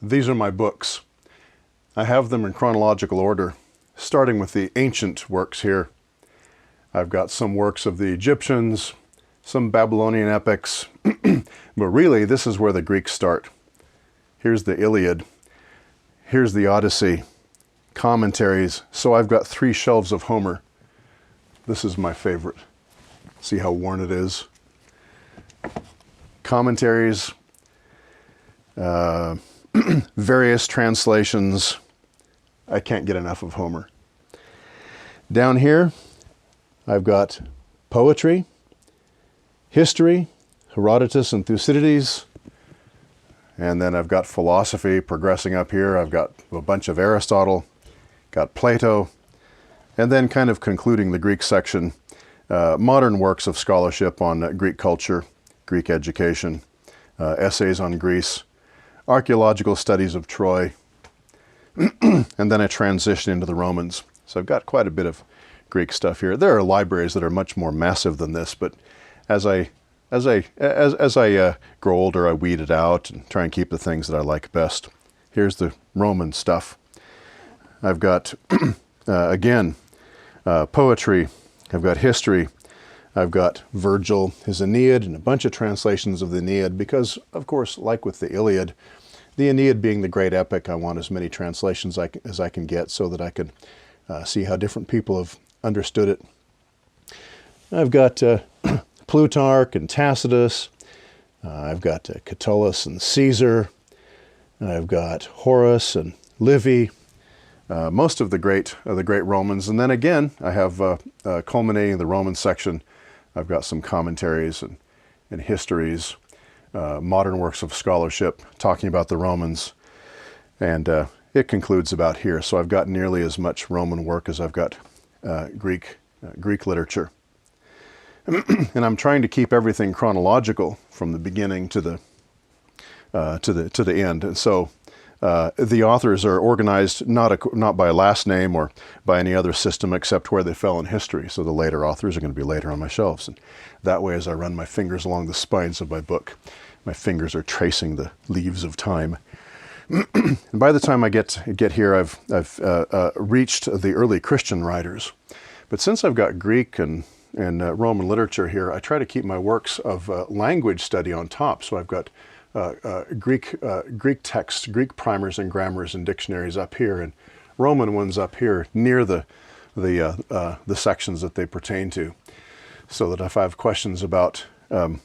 These are my books. I have them in chronological order, starting with the ancient works here. I've got some works of the Egyptians, some Babylonian epics, but really this is where the Greeks start. Here's the Iliad, here's the Odyssey, commentaries. So I've got 3 shelves of Homer. This is my favorite. See how worn it is? Commentaries, various translations. I can't get enough of Homer. Down here, I've got poetry, history, Herodotus and Thucydides, and then I've got philosophy progressing up here. I've got a bunch of Aristotle, got Plato, and then kind of concluding the Greek section, modern works of scholarship on Greek culture, Greek education, essays on Greece, archaeological studies of Troy, and then a transition into the Romans. So I've got quite a bit of Greek stuff here. There are libraries that are much more massive than this, but as I grow older, I weed it out and try and keep the things that I like best. Here's the Roman stuff. I've got, again, poetry. I've got history. I've got Virgil, his Aeneid, and a bunch of translations of the Aeneid because, of course, like with the Iliad, the Aeneid being the great epic, I want as many translations as I can get so that I can see how different people have understood it. I've got Plutarch and Tacitus. I've got Catullus and Caesar. I've got Horace and Livy. Most of the great Romans. And then again, I have culminating the Roman section. I've got some commentaries and histories, modern works of scholarship talking about the Romans. And it concludes about here. So I've got nearly as much Roman work as I've got Greek literature. And I'm trying to keep everything chronological from the beginning to the end. And so the authors are organized not by last name or by any other system except where they fell in history. So the later authors are going to be later on my shelves. And that way, as I run my fingers along the spines of my book, my fingers are tracing the leaves of time. And by the time I get here, I've reached the early Christian writers. But since I've got Greek and Roman literature here, I try to keep my works of language study on top. So I've got Greek texts, Greek primers and grammars and dictionaries up here, and Roman ones up here near the sections that they pertain to, so that if I have questions about a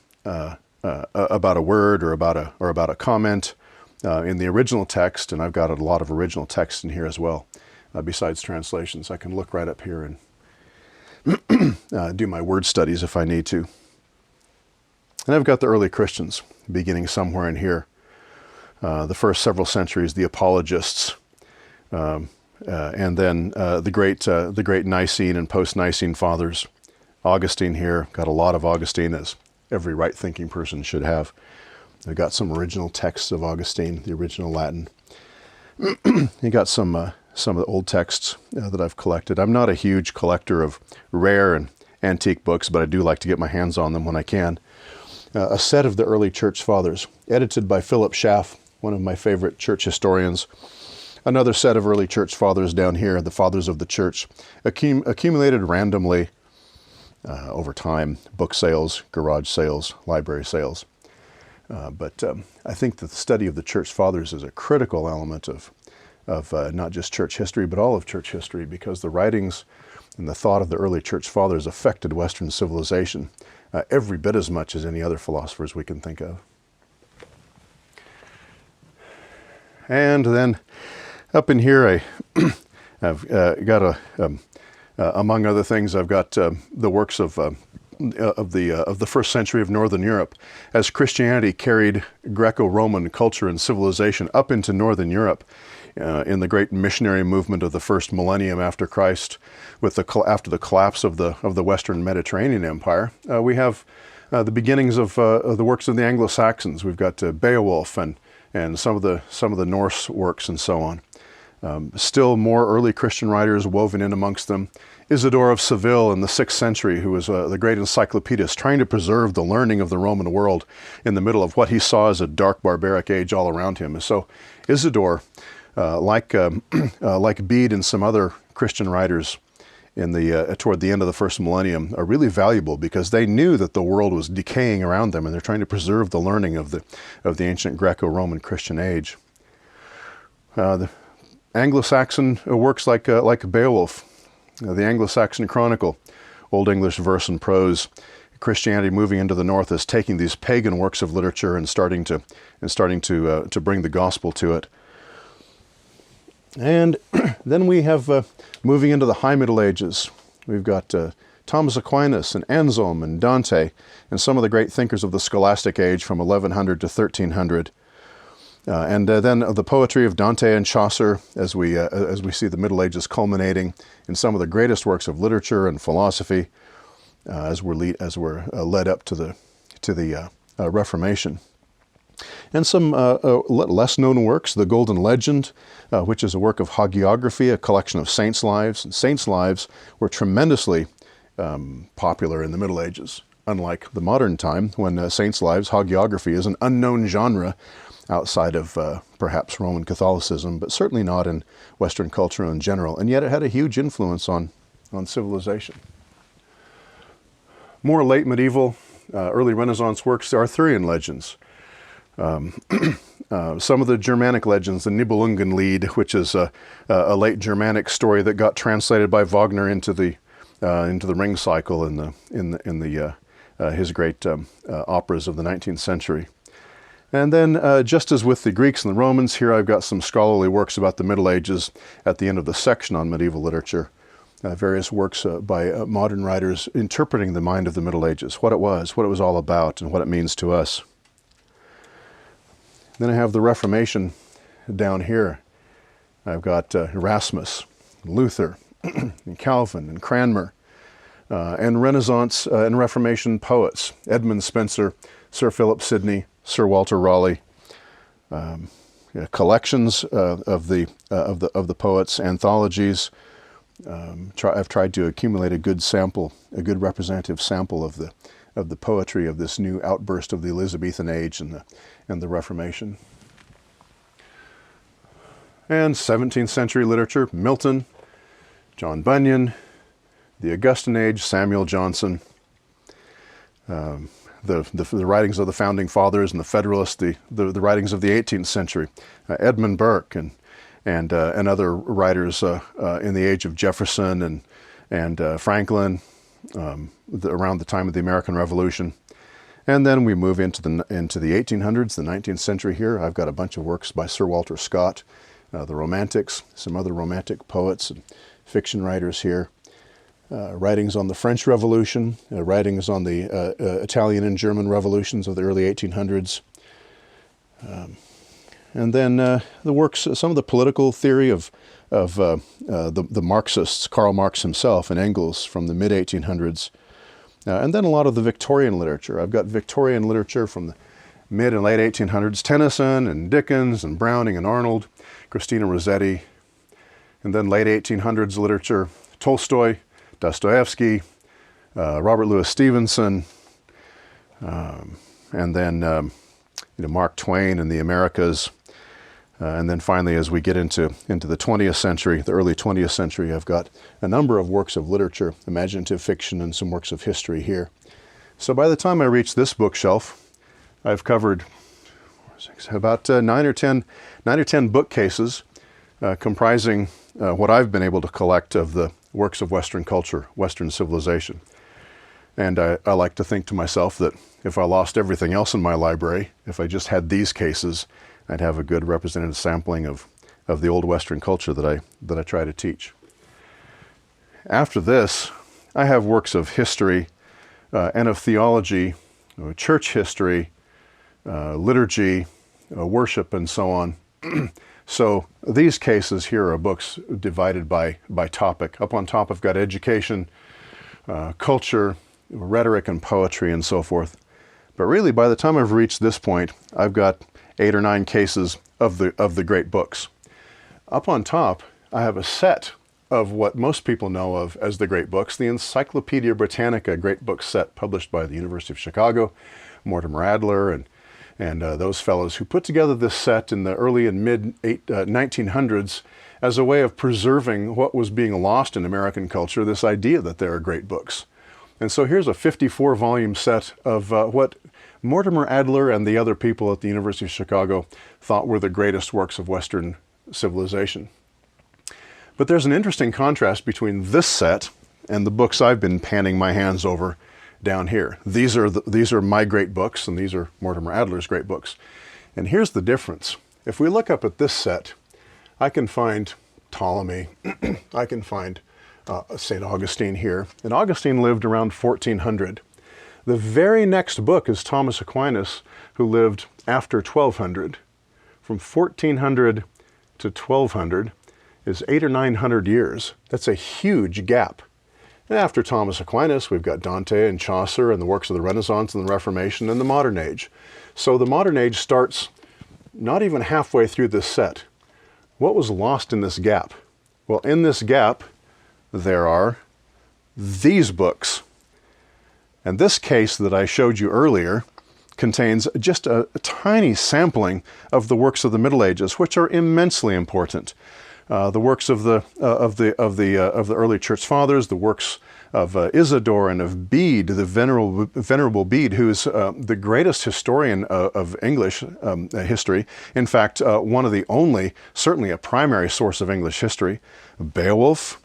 word or about a comment in the original text, and I've got a lot of original text in here as well, besides translations, I can look right up here and do my word studies if I need to. And I've got the early Christians beginning somewhere in here. The first several centuries, the apologists, and then the great Nicene and post-Nicene fathers. Augustine here, got a lot of Augustine, as every right-thinking person should have. I've got some original texts of Augustine, the original Latin. You got some of the old texts that I've collected. I'm not a huge collector of rare and antique books, but I do like to get my hands on them when I can. A set of the early church fathers, edited by Philip Schaff, one of my favorite church historians. Another set of early church fathers down here, the fathers of the church, accumulated randomly over time, book sales, garage sales, library sales. But I think that the study of the church fathers is a critical element of not just church history, but all of church history, because the writings and the thought of the early church fathers affected Western civilization every bit as much as any other philosophers we can think of. And then up in here, I've got among other things, I've got the works of the first century of Northern Europe, as Christianity carried Greco-Roman culture and civilization up into Northern Europe in the great missionary movement of the first millennium after Christ, after the collapse of the Western Mediterranean Empire. We have the beginnings of the works of the Anglo-Saxons. We've got Beowulf and some of the Norse works and so on. Still more early Christian writers woven in amongst them. Isidore of Seville in the 6th century, who was the great encyclopedist, trying to preserve the learning of the Roman world in the middle of what he saw as a dark barbaric age all around him. And so Isidore, like Bede and some other Christian writers toward the end of the first millennium, are really valuable because they knew that the world was decaying around them, and they're trying to preserve the learning of the ancient Greco-Roman Christian age. The Anglo-Saxon works like Beowulf, the Anglo-Saxon Chronicle, Old English verse and prose. Christianity moving into the north is taking these pagan works of literature and starting to bring the gospel to it. And then we have moving into the High Middle Ages. We've got Thomas Aquinas and Anselm and Dante and some of the great thinkers of the scholastic age from 1100 to 1300. And then the poetry of Dante and Chaucer as we see the Middle Ages culminating in some of the greatest works of literature and philosophy as we're led up to the Reformation. And some less known works, the Golden Legend, which is a work of hagiography, a collection of saints' lives. And saints' lives were tremendously popular in the Middle Ages, unlike the modern time when saints' lives, hagiography, is an unknown genre outside of perhaps Roman Catholicism, but certainly not in Western culture in general. And yet it had a huge influence on civilization. More late medieval, early Renaissance works, the Arthurian legends. Some of the Germanic legends, the Nibelungenlied, which is a late Germanic story that got translated by Wagner into the Ring cycle in his great operas of the 19th century. And then, just as with the Greeks and the Romans, here I've got some scholarly works about the Middle Ages at the end of the section on medieval literature. Various works by modern writers interpreting the mind of the Middle Ages, what it was all about, and what it means to us. Then I have the Reformation down here. I've got Erasmus, Luther, and Calvin, and Cranmer, and Renaissance and Reformation poets, Edmund Spenser, Sir Philip Sidney, Sir Walter Raleigh, collections of the poets, anthologies. I've tried to accumulate a good representative sample of the poetry of this new outburst of the Elizabethan age and the Reformation. And 17th century literature, Milton, John Bunyan, the Augustine age, Samuel Johnson, the writings of the Founding Fathers and the Federalists, the writings of the 18th century, Edmund Burke and other writers in the age of Jefferson and Franklin, around the time of the American Revolution. And then we move into the 1800s, the 19th century here. I've got a bunch of works by Sir Walter Scott, the Romantics, some other Romantic poets and fiction writers here. Writings on the French Revolution, writings on the Italian and German revolutions of the early 1800s. And then the works, some of the political theory of the Marxists, Karl Marx himself and Engels from the mid-1800s. And then a lot of the Victorian literature. I've got Victorian literature from the mid and late 1800s, Tennyson and Dickens and Browning and Arnold, Christina Rossetti. And then late 1800s literature, Tolstoy, Dostoevsky, Robert Louis Stevenson, and then Mark Twain and the Americas. And then finally, as we get into the 20th century, the early 20th century, I've got a number of works of literature, imaginative fiction, and some works of history here. So by the time I reach this bookshelf, I've covered about 9 or 10 bookcases comprising what I've been able to collect of the works of Western culture, Western civilization. And I like to think to myself that if I lost everything else in my library, if I just had these cases, I'd have a good representative sampling of the old Western culture that I try to teach. After this, I have works of history and of theology, church history, liturgy, worship, and so on. So these cases here are books divided by topic. Up on top I've got education, culture, rhetoric, and poetry, and so forth. But really, by the time I've reached this point, I've got 8 or 9 cases of the great books. Up on top, I have a set of what most people know of as the Great Books, the Encyclopedia Britannica Great Book set published by the University of Chicago, Mortimer Adler, and those fellows who put together this set in the early and mid 1900s as a way of preserving what was being lost in American culture, this idea that there are great books. And so here's a 54-volume set of what Mortimer Adler and the other people at the University of Chicago thought were the greatest works of Western civilization. But there's an interesting contrast between this set and the books I've been panning my hands over down here. These are my great books, and these are Mortimer Adler's great books. And here's the difference. If we look up at this set, I can find Ptolemy, I can find St. Augustine here. And Augustine lived around 1400. The very next book is Thomas Aquinas, who lived after 1200. From 1400 to 1200 is 800 or 900 years. That's a huge gap. And after Thomas Aquinas, we've got Dante and Chaucer and the works of the Renaissance and the Reformation and the modern age. So the modern age starts not even halfway through this set. What was lost in this gap? Well, in this gap, there are these books. And this case that I showed you earlier contains just a tiny sampling of the works of the Middle Ages, which are immensely important. The works of the early church fathers, the works of Isidore and of Bede, the venerable Bede, who is the greatest historian of English history. In fact, one of the only, certainly a primary source of English history. Beowulf.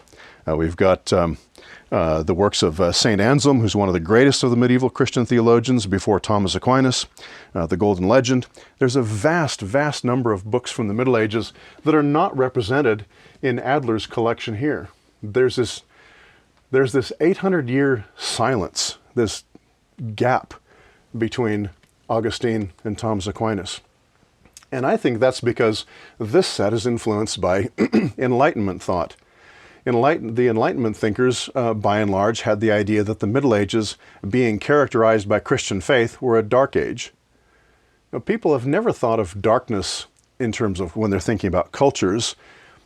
We've got the works of St. Anselm, who's one of the greatest of the medieval Christian theologians before Thomas Aquinas, the Golden Legend. There's a vast, vast number of books from the Middle Ages that are not represented in Adler's collection here. There's this 800-year silence, this gap between Augustine and Thomas Aquinas. And I think that's because this set is influenced by Enlightenment thought. The Enlightenment thinkers, by and large, had the idea that the Middle Ages, being characterized by Christian faith, were a dark age. Now, people have never thought of darkness in terms of, when they're thinking about cultures,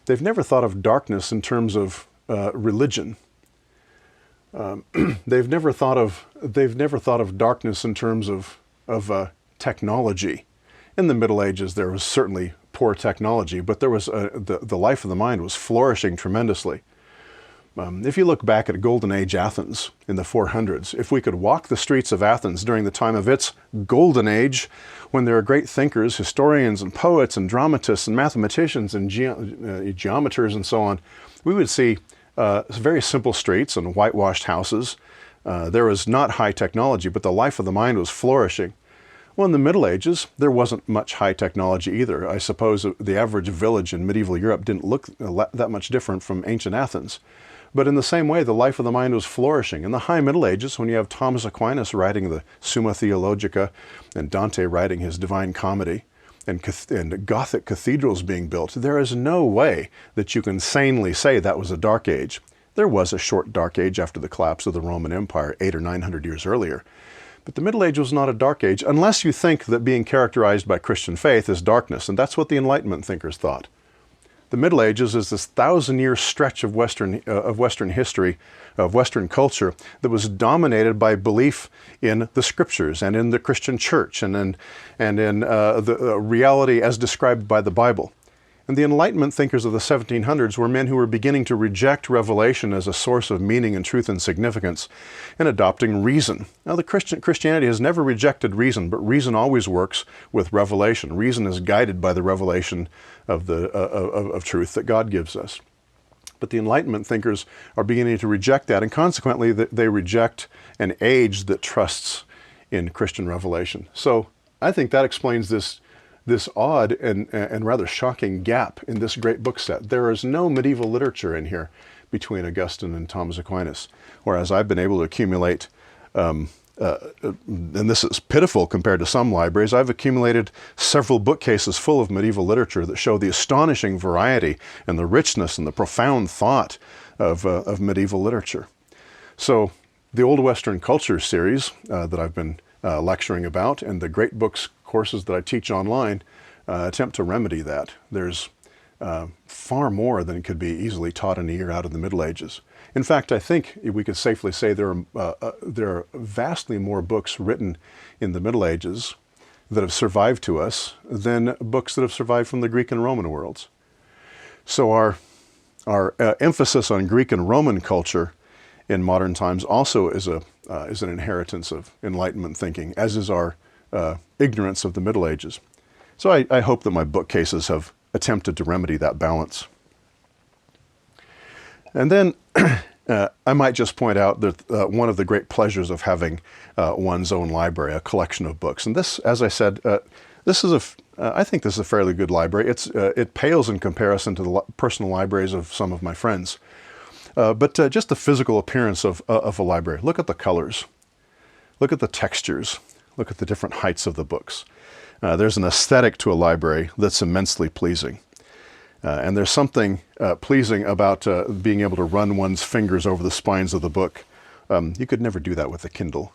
they've never thought of darkness in terms of religion. They've never thought of darkness in terms of technology. In the Middle Ages, there was certainly poor technology, but there was the life of the mind was flourishing tremendously. If you look back at Golden Age Athens in the 400s, if we could walk the streets of Athens during the time of its Golden Age, when there are great thinkers, historians and poets and dramatists and mathematicians and geometers and so on, we would see very simple streets and whitewashed houses. There was not high technology, but the life of the mind was flourishing. Well, in the Middle Ages, there wasn't much high technology either. I suppose the average village in medieval Europe didn't look that much different from ancient Athens. But in the same way, the life of the mind was flourishing. In the High Middle Ages, when you have Thomas Aquinas writing the Summa Theologica and Dante writing his Divine Comedy, and Gothic cathedrals being built, there is no way that you can sanely say that was a dark age. There was a short dark age after the collapse of the Roman Empire 800 or 900 years earlier. But the Middle Age was not a dark age, unless you think that being characterized by Christian faith is darkness, and that's what the Enlightenment thinkers thought. The Middle Ages is this 1,000-year stretch of Western history, of Western culture, that was dominated by belief in the Scriptures and in the Christian church and in the reality as described by the Bible. And the Enlightenment thinkers of the 1700s were men who were beginning to reject revelation as a source of meaning and truth and significance and adopting reason. Now, Christianity has never rejected reason, but reason always works with revelation. Reason is guided by the revelation of truth that God gives us. But the Enlightenment thinkers are beginning to reject that, and consequently they reject an age that trusts in Christian revelation. So I think that explains this odd and rather shocking gap in this great book set. There is no medieval literature in here between Augustine and Thomas Aquinas, whereas I've been able to accumulate, and this is pitiful compared to some libraries, I've accumulated several bookcases full of medieval literature that show the astonishing variety and the richness and the profound thought of medieval literature. So the Old Western Culture series that I've been lecturing about, and the Great Books courses that I teach online attempt to remedy that. There's far more than could be easily taught in a year out of the Middle Ages. In fact, I think we could safely say there are vastly more books written in the Middle Ages that have survived to us than books that have survived from the Greek and Roman worlds. So our emphasis on Greek and Roman culture in modern times also is an inheritance of Enlightenment thinking, as is our ignorance of the Middle Ages. So I hope that my bookcases have attempted to remedy that balance. And then I might just point out that one of the great pleasures of having one's own library, a collection of books, and this, as I said, I think this is a fairly good library. It pales in comparison to the personal libraries of some of my friends. But just the physical appearance of a library. Look at the colors. Look at the textures. Look at the different heights of the books. There's an aesthetic to a library that's immensely pleasing. And there's something pleasing about being able to run one's fingers over the spines of the book. You could never do that with a Kindle.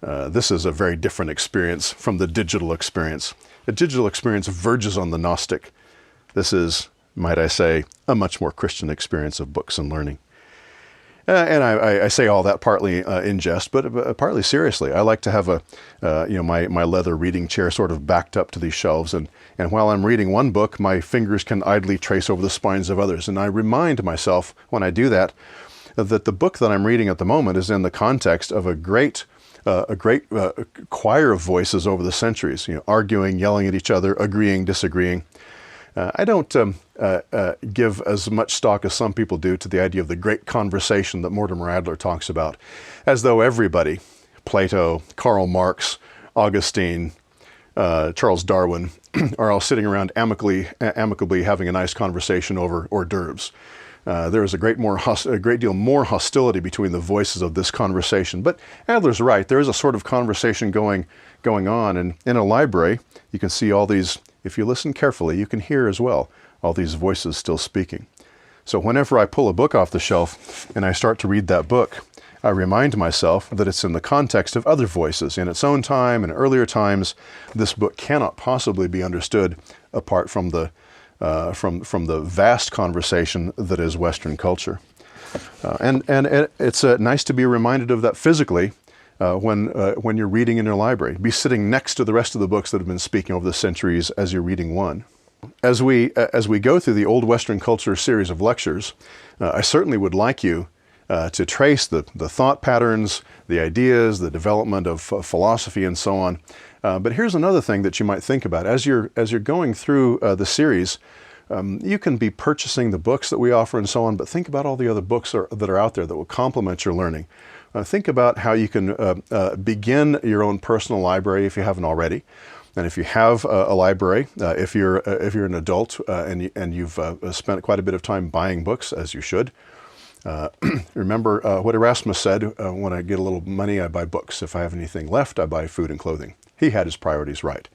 This is a very different experience from the digital experience. The digital experience verges on the Gnostic. This is, might I say, a much more Christian experience of books and learning. And I say all that partly in jest, but partly seriously. I like to have my leather reading chair sort of backed up to these shelves, and while I'm reading one book, my fingers can idly trace over the spines of others. And I remind myself when I do that the book that I'm reading at the moment is in the context of a great choir of voices over the centuries, arguing, yelling at each other, agreeing, disagreeing. I don't give as much stock as some people do to the idea of the great conversation that Mortimer Adler talks about, as though everybody, Plato, Karl Marx, Augustine, Charles Darwin, are all sitting around amicably having a nice conversation over hors d'oeuvres. There is a great deal more hostility between the voices of this conversation. But Adler's right. There is a sort of conversation going on. And in a library, you can see all these, if you listen carefully, you can hear as well all these voices still speaking. So whenever I pull a book off the shelf and I start to read that book, I remind myself that it's in the context of other voices. In its own time and earlier times, this book cannot possibly be understood apart from the vast conversation that is Western culture. And it's nice to be reminded of that physically when you're reading in your library. Be sitting next to the rest of the books that have been speaking over the centuries as you're reading one. As we go through the Old Western Culture series of lectures, I certainly would like you to trace the thought patterns, the ideas, the development of philosophy, and so on. But here's another thing that you might think about. As you're going through the series, you can be purchasing the books that we offer and so on, but think about all the other books that are out there that will complement your learning. Think about how you can begin your own personal library if you haven't already. And if you have a library, if you're an adult and you've spent quite a bit of time buying books, as you should, remember what Erasmus said, when I get a little money, I buy books. If I have anything left, I buy food and clothing. He had his priorities right.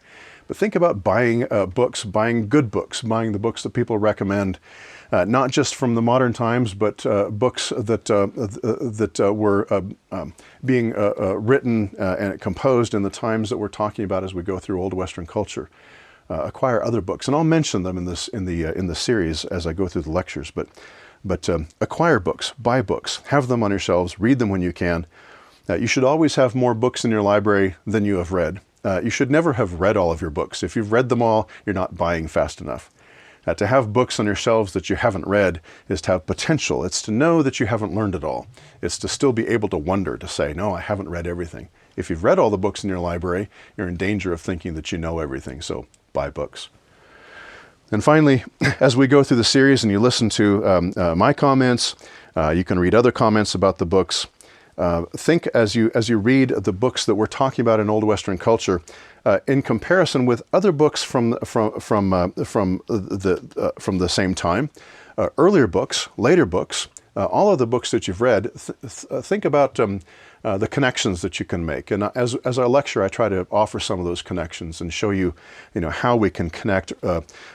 But think about buying books, buying good books, buying the books that people recommend, not just from the modern times, but books that were being written and composed in the times that we're talking about as we go through Old Western culture. Acquire other books, and I'll mention them in the series as I go through the lectures. But acquire books, buy books, have them on your shelves, read them when you can. You should always have more books in your library than you have read. You should never have read all of your books. If you've read them all, you're not buying fast enough. To have books on your shelves that you haven't read is to have potential. It's to know that you haven't learned it all. It's to still be able to wonder, to say, no, I haven't read everything. If you've read all the books in your library, you're in danger of thinking that you know everything. So buy books. And finally, as we go through the series and you listen to my comments, you can read other comments about the books. Think as you read the books that we're talking about in Old Western culture, in comparison with other books from the same time, earlier books, later books, all of the books that you've read. Think about the connections that you can make. And as I lecture, I try to offer some of those connections and show you, how we can connect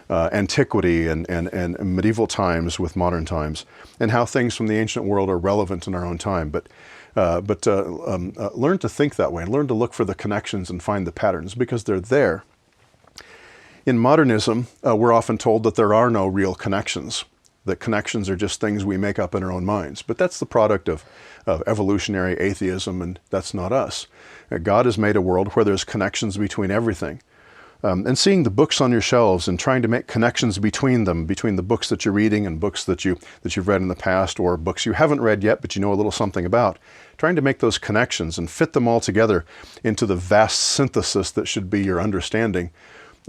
antiquity and medieval times with modern times, and how things from the ancient world are relevant in our own time. But learn to think that way and learn to look for the connections and find the patterns, because they're there. In modernism, we're often told that there are no real connections, that connections are just things we make up in our own minds. But that's the product of evolutionary atheism, and that's not us. God has made a world where there's connections between everything. And seeing the books on your shelves and trying to make connections between them, between the books that you're reading and books that you've read in the past, or books you haven't read yet but you know a little something about, trying to make those connections and fit them all together into the vast synthesis that should be your understanding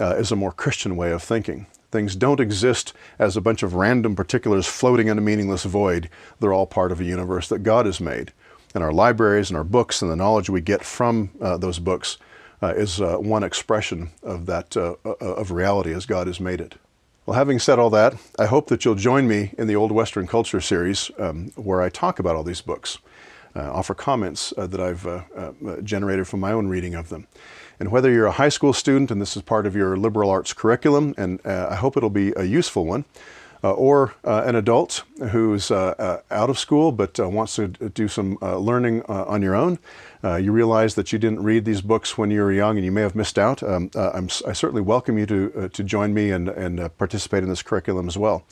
is a more Christian way of thinking. Things don't exist as a bunch of random particulars floating in a meaningless void. They're all part of a universe that God has made. And our libraries and our books and the knowledge we get from those books is one expression of that, of reality as God has made it. Well, having said all that, I hope that you'll join me in the Old Western Culture series where I talk about all these books, offer comments that I've generated from my own reading of them. And whether you're a high school student and this is part of your liberal arts curriculum, and I hope it'll be a useful one, or an adult who's out of school but wants to do some learning on your own, you realize that you didn't read these books when you were young and you may have missed out. I certainly welcome you to join me and participate in this curriculum as well.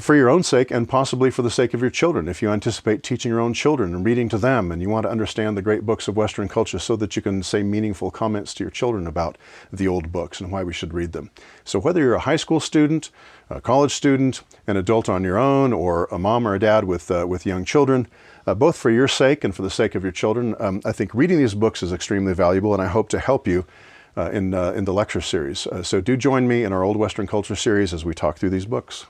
For your own sake and possibly for the sake of your children, if you anticipate teaching your own children and reading to them and you want to understand the great books of Western culture so that you can say meaningful comments to your children about the old books and why we should read them. So whether you're a high school student, a college student, an adult on your own, or a mom or a dad with young children, both for your sake and for the sake of your children, I think reading these books is extremely valuable, and I hope to help you in the lecture series. So do join me in our Old Western Culture series as we talk through these books.